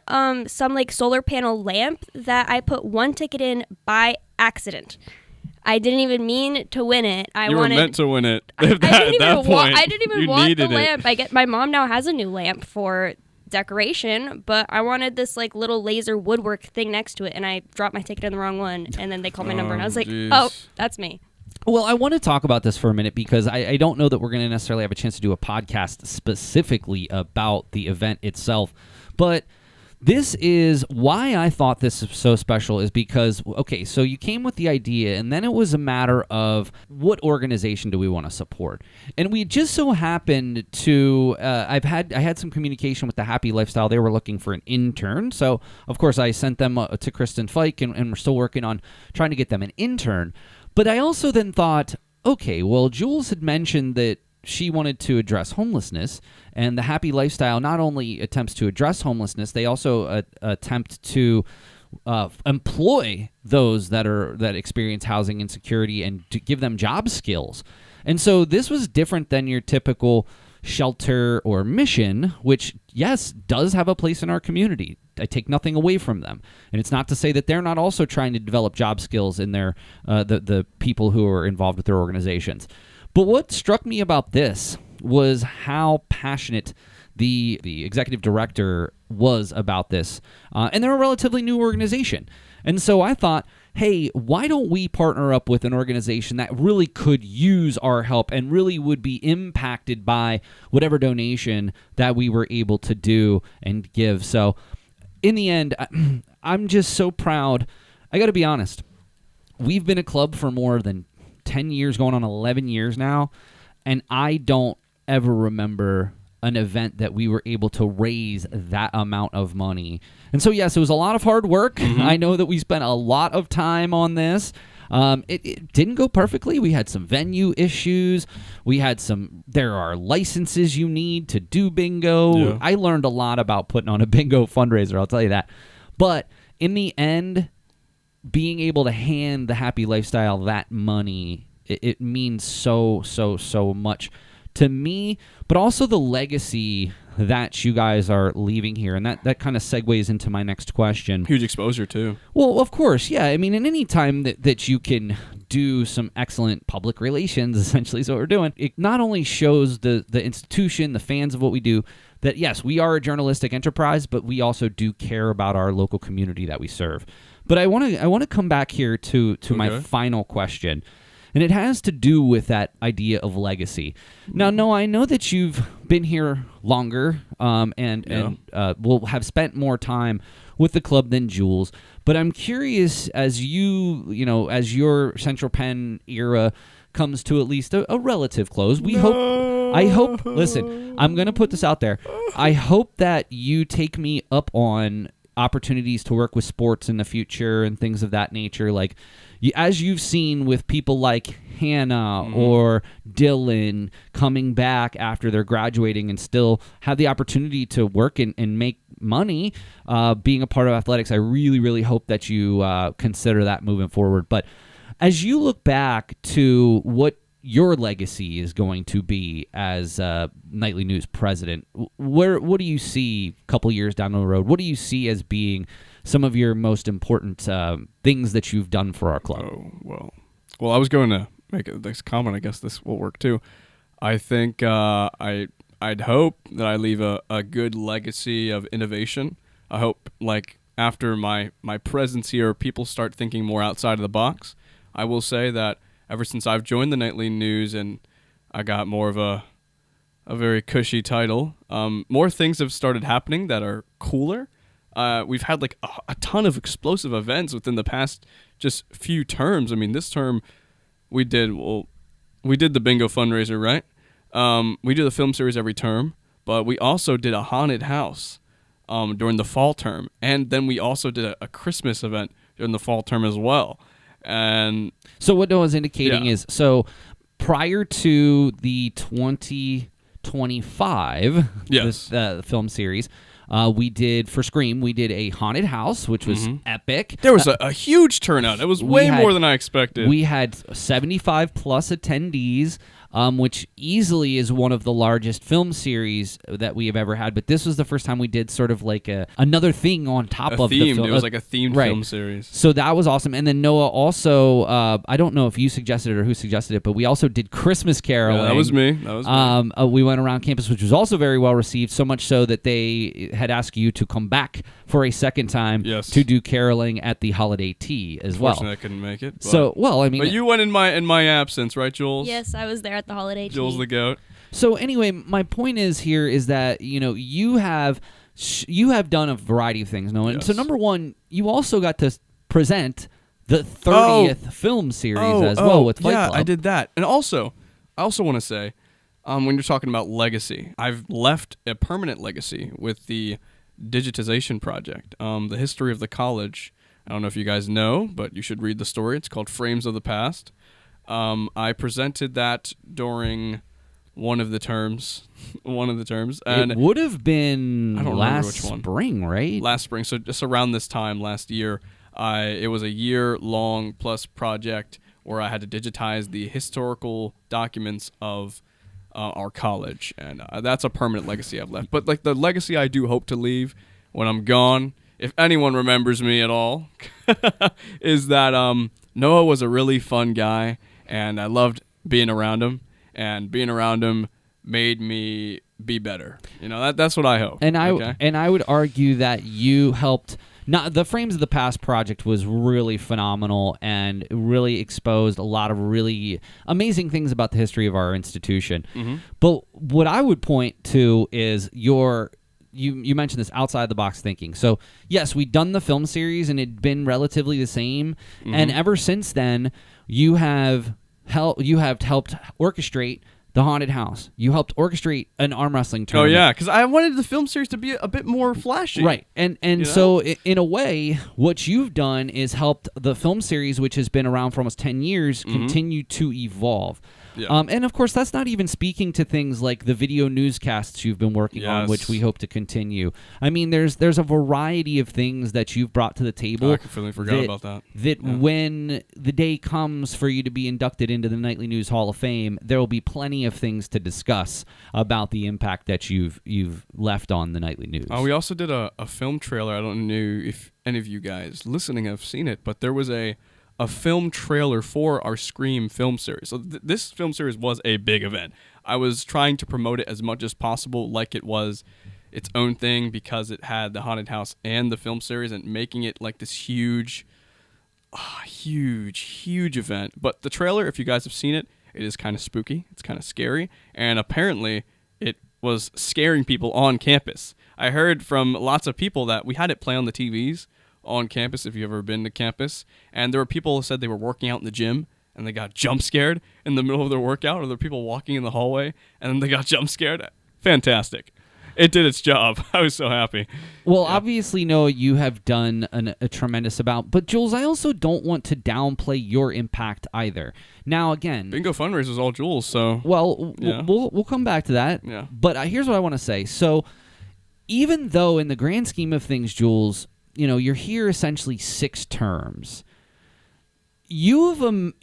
some like solar panel lamp that I put one ticket in by accident. I didn't even mean to win it. You were meant to win it. I didn't even want the it. lamp. My mom now has a new lamp for decoration, but I wanted this like little laser woodwork thing next to it, and I dropped my ticket in the wrong one, and then they called my number, and I was like, oh, that's me. Well, I want to talk about this for a minute, because I don't know that we're going to necessarily have a chance to do a podcast specifically about the event itself, but this is why I thought this is so special, is because, okay, so you came with the idea, and then it was a matter of what organization do we want to support. And we just so happened to, I had some communication with the Happy Lifestyle. They were looking for an intern. So, of course, I sent them to Kristen Fike, and we're still working on trying to get them an intern. But I also then thought, okay, well, Jules had mentioned that she wanted to address homelessness, and the Happy Lifestyle not only attempts to address homelessness, they also attempt to employ those that experience housing insecurity and to give them job skills. And so this was different than your typical shelter or mission, which, yes, does have a place in our community. I take nothing away from them. And it's not to say that they're not also trying to develop job skills in their the people who are involved with their organizations. But what struck me about this was how passionate the executive director was about this. And they're a relatively new organization. And so I thought, hey, why don't we partner up with an organization that really could use our help and really would be impacted by whatever donation that we were able to do and give. So in the end, I'm just so proud. I got to be honest. We've been a club for more than 10 years, going on 11 years now, and I don't ever remember an event that we were able to raise that amount of money. And so, yes, it was a lot of hard work. I know that we spent a lot of time on this. It didn't go perfectly. We had some venue issues. There are licenses you need to do bingo. Yeah. I learned a lot about putting on a bingo fundraiser, I'll tell you that. But in the end, being able to hand the Happy Lifestyle that money, it means so much to me, but also the legacy that you guys are leaving here. And that kind of segues into my next question. Huge exposure, too. Well, of course, yeah. I mean, in any time that you can do some excellent public relations, essentially is what we're doing, it not only shows the institution, the fans of what we do, that, yes, we are a journalistic enterprise, but we also do care about our local community that we serve. But I want to come back here to my final question, and it has to do with that idea of legacy. Now, Noah, I know that you've been here longer, and will have spent more time with the club than Jules. But I'm curious, as your Central Penn era comes to at least a relative close, I hope. Listen, I'm going to put this out there. I hope that you take me up on opportunities to work with sports in the future and things of that nature, like as you've seen with people like Hannah or Dylan coming back after they're graduating and still have the opportunity to work and make money being a part of athletics. I really, really hope that you consider that moving forward. But as you look back to what your legacy is going to be as Nightly News president, what do you see a couple years down the road? What do you see as being some of your most important things that you've done for our club? Oh, well, I was going to make this comment. I guess this will work too. I think I'd hope that I leave a good legacy of innovation. I hope, like after my presence here, people start thinking more outside of the box. I will say that ever since I've joined the Nightly News and I got more of a very cushy title, more things have started happening that are cooler. We've had like a ton of explosive events within the past just few terms. I mean, this term we did the bingo fundraiser, right? We do the film series every term, but we also did a haunted house during the fall term, and then we also did a Christmas event during the fall term as well. And so what Noah's indicating Yeah. is, so prior to the 2025 Yes. film series, we did for Scream, we did a haunted house, which was epic. there was a huge turnout. It was way more than I expected. We had 75 plus attendees, which easily is one of the largest film series that we have ever had. But this was the first time we did sort of like another thing on top of the film. It was like a themed Right. film series. So that was awesome. And then Noah also, I don't know if you suggested it or who suggested it, but we also did Christmas caroling. Yeah, that was me. We went around campus, which was also very well received, so much so that they had asked you to come back for a second time Yes. to do caroling at the holiday tea as well. Unfortunately, I couldn't make it. But, So, well, I mean, but you went in my absence, right, Jules? Yes, I was there at the holiday tea. Jules the goat. so anyway, my point is here is that, you have done a variety of things, Noah. And Yes. so number one, you also got to present the 30th film series as well with Fight yeah, Club. I did that. And also, I also want to say, when you're talking about legacy, I've left a permanent legacy with the digitization project, the history of the college. I don't know if you guys know, but you should read the story. It's called Frames of the Past. I presented that during one of the terms. And It would have been I don't remember last which one. spring, right? last spring, so just around this time last year, it was a year-long plus project where I had to digitize the historical documents of our college, and that's a permanent legacy I've left. But like the legacy I do hope to leave when I'm gone, if anyone remembers me at all, is that Noah was a really fun guy, and I loved being around him, and being around him made me be better. That's what I hope. And okay? I would argue that you helped. Not the Frames of the Past project was really phenomenal and really exposed a lot of really amazing things about the history of our institution. Mm-hmm. But what I would point to is you mentioned this outside the box thinking. So yes, we'd done the film series and it'd been relatively the same, and ever since then you have helped orchestrate the haunted house. You helped orchestrate an arm wrestling Oh tournament. yeah, because I wanted the film series to be a bit more flashy. Right. And so in a way, what you've done is helped the film series, which has been around for almost 10 years, continue to evolve. Yeah. And of course, that's not even speaking to things like the video newscasts you've been working on, Yes. which we hope to continue. I mean, there's a variety of things that you've brought to the table. I completely forgot about that. That when the day comes for you to be inducted into the Nightly News Hall of Fame, there will be plenty of things to discuss about the impact that you've left on the Nightly News. We also did a film trailer. I don't know if any of you guys listening have seen it, but there was a film trailer for our Scream film series. So this film series was a big event. I was trying to promote it as much as possible like it was its own thing because it had the haunted house and the film series, and making it like this huge event. But the trailer, if you guys have seen it, it is kind of spooky. It's kind of scary. And apparently it was scaring people on campus. I heard from lots of people that we had it play on the TVs on campus, if you've ever been to campus, and there were people who said they were working out in the gym and they got jump scared in the middle of their workout, or there were people walking in the hallway and then they got jump scared. Fantastic. It did its job. I was so happy. Well, obviously, Noah, you have done a tremendous amount. But, Jules, I also don't want to downplay your impact either. Now, again... Bingo fundraiser was all Jules, so... Well, Yeah. we'll come back to that. Yeah. But here's what I want to say. So, even though in the grand scheme of things, Jules, you're here essentially 6 terms, you have,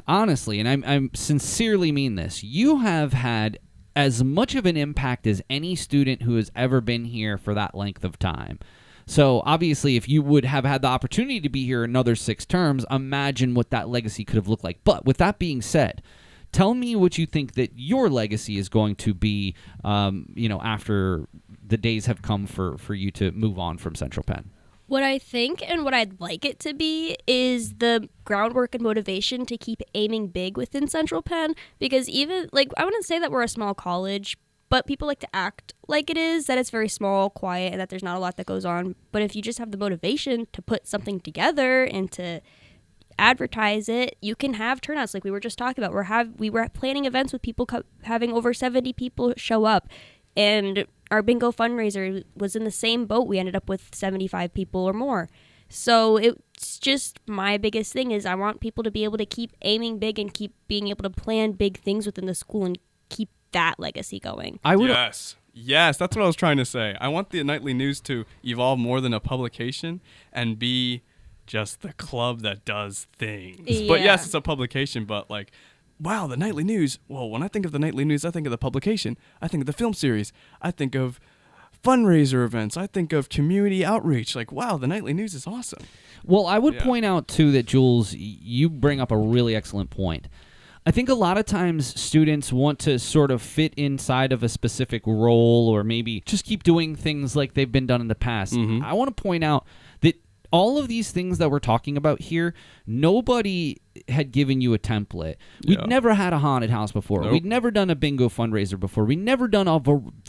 honestly, and I'm sincerely mean this, you have had as much of an impact as any student who has ever been here for that length of time. So obviously, if you would have had the opportunity to be here another 6 terms, imagine what that legacy could have looked like. But with that being said, tell me what you think that your legacy is going to be, after the days have come for you to move on from Central Penn. What I think and what I'd like it to be is the groundwork and motivation to keep aiming big within Central Penn, because even, like, I wouldn't say that we're a small college, but people like to act like it is, that it's very small, quiet, and that there's not a lot that goes on. But if you just have the motivation to put something together and to advertise it, you can have turnouts like we were just talking about. We were planning events with people having over 70 people show up, and our bingo fundraiser was in the same boat. We ended up with 75 people or more. So it's just, my biggest thing is I want people to be able to keep aiming big and keep being able to plan big things within the school and keep that legacy going. Yes, that's what I was trying to say. I want the Nightly News to evolve more than a publication and be just the club that does things. Yeah. But yes, it's a publication, but like, wow, the Nightly News. Well, when I think of the Nightly News, I think of the publication. I think of the film series. I think of fundraiser events. I think of community outreach. Like, wow, the Nightly News is awesome. Well, I would point out, too, that, Jules, you bring up a really excellent point. I think a lot of times students want to sort of fit inside of a specific role or maybe just keep doing things like they've been done in the past. Mm-hmm. I want to point out that all of these things that we're talking about here, nobody had given you a template. We'd never had a haunted house before. Nope. We'd never done a bingo fundraiser before. We'd never done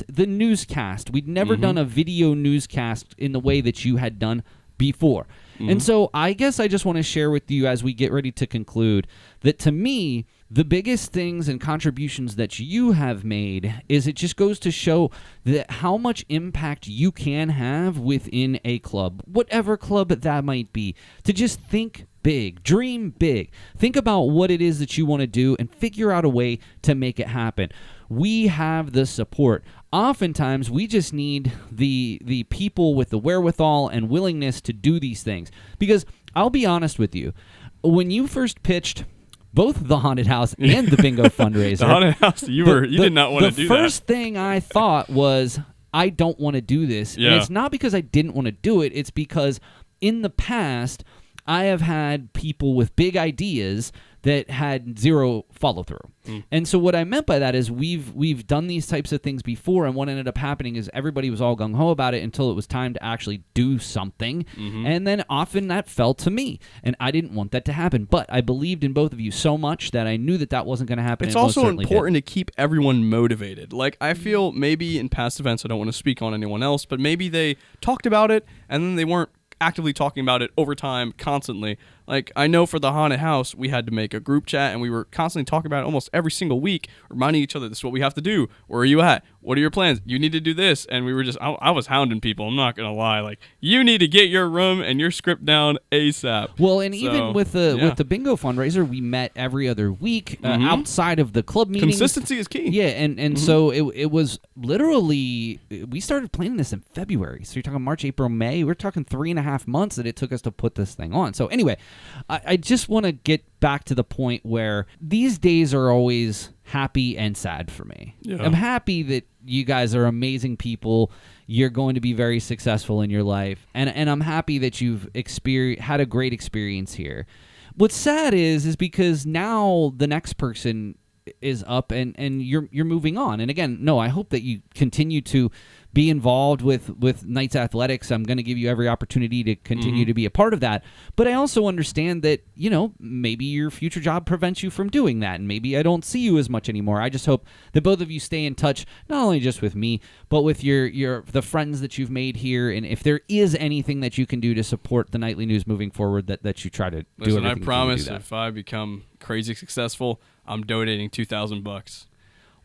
the newscast. We'd never done a video newscast in the way that you had done before. And so I guess I just want to share with you as we get ready to conclude that, to me, the biggest things and contributions that you have made is it just goes to show that how much impact you can have within a club, whatever club that might be, to just think big, dream big, think about what it is that you want to do and figure out a way to make it happen. We have the support. Oftentimes, we just need the people with the wherewithal and willingness to do these things. Because I'll be honest with you, when you first pitched both the haunted house and the bingo fundraiser, The haunted house, you did not want to do that. The first thing I thought was, I don't want to do this. Yeah. And it's not because I didn't want to do it. It's because in the past, I have had people with big ideas that had zero follow-through. And so what I meant by that is we've done these types of things before, and what ended up happening is everybody was all gung-ho about it until it was time to actually do something, and then often that fell to me, and I didn't want that to happen. But I believed in both of you so much that I knew that wasn't going to happen. It's and it most also certainly important to keep everyone motivated. Like, I feel maybe in past events, I don't want to speak on anyone else, but maybe they talked about it, and then they weren't actively talking about it over time, constantly. Like, I know for the haunted house, we had to make a group chat, and we were constantly talking about it almost every single week, reminding each other, this is what we have to do. Where are you at? What are your plans? You need to do this. And we were just, I was hounding people, I'm not going to lie. Like, you need to get your room and your script down ASAP. Well, and even with the bingo fundraiser, we met every other week outside of the club meetings. Consistency is key. Yeah, and so it was literally, we started planning this in February. So you're talking March, April, May. We're talking 3.5 months that it took us to put this thing on. So anyway, I just want to get back to the point where these days are always happy and sad for me. Yeah. I'm happy that you guys are amazing people. You're going to be very successful in your life. And I'm happy that you've had a great experience here. What's sad is because now the next person is up and you're moving on. And again, no, I hope that you continue to be involved with Knights Athletics. I'm going to give you every opportunity to continue to be a part of that. But I also understand that, maybe your future job prevents you from doing that, and maybe I don't see you as much anymore. I just hope that both of you stay in touch, not only just with me, but with the friends that you've made here. And if there is anything that you can do to support the Nightly News moving forward, that you try to do everything. I promise, to do that. if I become crazy successful, I'm donating $2,000.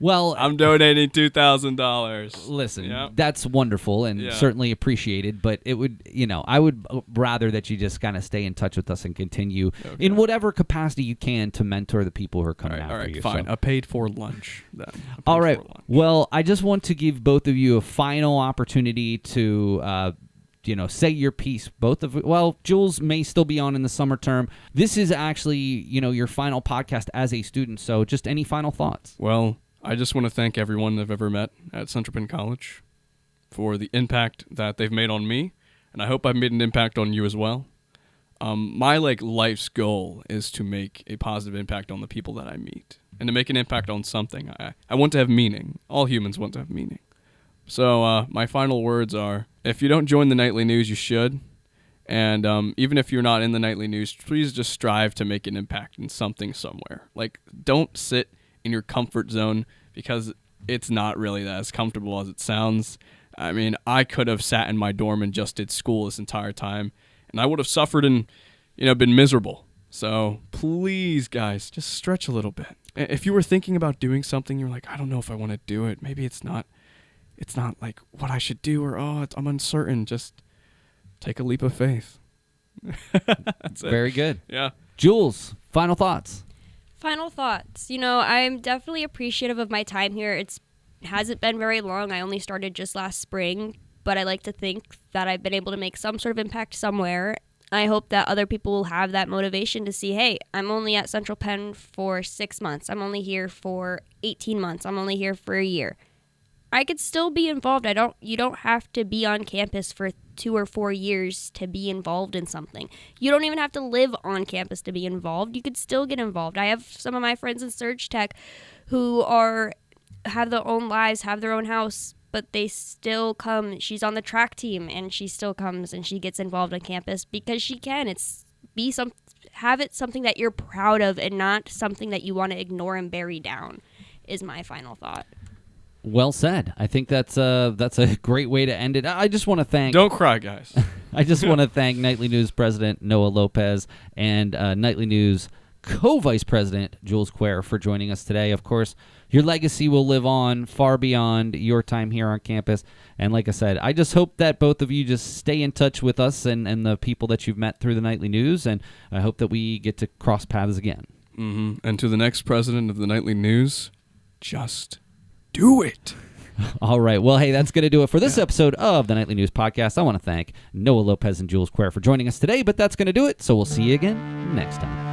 Well, I'm donating $2,000. Listen, that's wonderful and certainly appreciated, but it would, I would rather that you just kind of stay in touch with us and continue in whatever capacity you can to mentor the people who are coming after you. Fine. So. A paid for lunch then. All right. Well, I just want to give both of you a final opportunity to say your piece. Jules may still be on in the summer term. This is actually, your final podcast as a student. So just any final thoughts? Well, I just want to thank everyone I've ever met at Central Penn College for the impact that they've made on me, and I hope I've made an impact on you as well. My life's goal is to make a positive impact on the people that I meet, and to make an impact on something. I want to have meaning. All humans want to have meaning. So my final words are, if you don't join the Nightly News, you should. And even if you're not in the nightly news, please just strive to make an impact in something somewhere. Like, don't sit in your comfort zone, because it's not really as comfortable as it sounds. I mean, I could have sat in my dorm and just did school this entire time, and I would have suffered and, been miserable. So please, guys, just stretch a little bit. If you were thinking about doing something, you're like, I don't know if I want to do it. Maybe it's not like what I should do, or I'm uncertain. Just take a leap of faith. That's it. Very good. Yeah. Jules, final thoughts. Final thoughts. I'm definitely appreciative of my time here. It hasn't been very long. I only started just last spring, but I like to think that I've been able to make some sort of impact somewhere. I hope that other people will have that motivation to see, hey, I'm only at Central Penn for 6 months. I'm only here for 18 months. I'm only here for a year. I could still be involved. You don't have to be on campus for 2 or 4 years to be involved in something. You don't even have to live on campus to be involved. You could still get involved. I have some of my friends in Surge Tech who have their own lives, have their own house, but they still come. She's on the track team, and she still comes and she gets involved on campus because she can. Have it something that you're proud of and not something that you want to ignore and bury down, is my final thought. Well said. I think that's a great way to end it. I just want to thank. Don't cry, guys. I just want to thank Nightly News President Noah Lopez and Nightly News Co-Vice President Jules Quare for joining us today. Of course, your legacy will live on far beyond your time here on campus. And like I said, I just hope that both of you just stay in touch with us and the people that you've met through the Nightly News. And I hope that we get to cross paths again. Mm-hmm. And to the next president of the Nightly News, just do it. All right. Well, hey, that's going to do it for this episode of the Nightly News Podcast. I want to thank Noah Lopez and Jules Quare for joining us today, but that's going to do it. So we'll see you again next time.